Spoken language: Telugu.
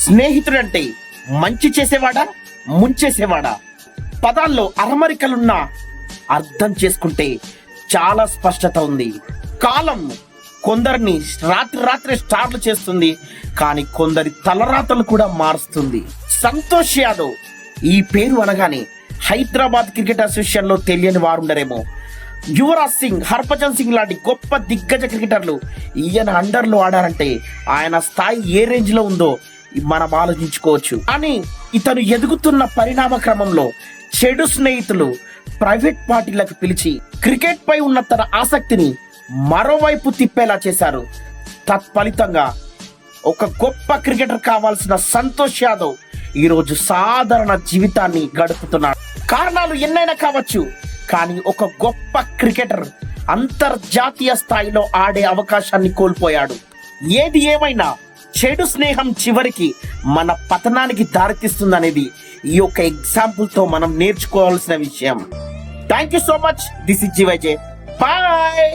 స్నేహితుడంటే మంచి చేసేవాడా, ముంచేసేవాడా? పదాల్లో అరమరికలున్నా అర్థం చేసుకుంటే చాలా స్పష్టత ఉంది. కాలం కొందరిని రాత్రి స్టార్లు చేస్తుంది, కానీ కొందరి తలరాతలు కూడా మారుస్తుంది. సంతోష్ యాదవ్ ఈ పేరు అనగానే హైదరాబాద్ క్రికెట్ అసోసియేషన్ లో తెలియని వారుండరేమో. యువరాజ్ సింగ్, హర్భజన్ సింగ్ లాంటి గొప్ప దిగ్గజ క్రికెటర్లు ఈయన అండర్లో ఆడారంటే ఆయన స్థాయి ఏ రేంజ్ లో ఉందో మనం ఆలోచించుకోవచ్చు. కానీ ఇతను ఎదుగుతున్న పరిణామ క్రమంలో చెడు స్నేహితులు ప్రైవేట్ పార్టీలకు పిలిచి క్రికెట్ పై ఉన్న తన ఆసక్తిని మరోవైపు తిప్పేలా చేశారు. తత్ఫలితంగా ఒక గొప్ప క్రికెటర్ కావాల్సిన సంతోష్ యాదవ్ ఈరోజు సాధారణ జీవితాన్ని గడుపుతున్నాడు. కారణాలు ఎన్నైనా కావచ్చు, కానీ ఒక గొప్ప క్రికెటర్ అంతర్జాతీయ స్థాయిలో ఆడే అవకాశాన్ని కోల్పోయాడు. ఏది ఏమైనా చెడు స్నేహం చివరికి మన పతనానికి దారితీస్తుందనేది ఈ యొక్క ఎగ్జాంపుల్ తో మనం నేర్చుకోవాల్సిన విషయం. Thank you so much. This is GYJ. Bye.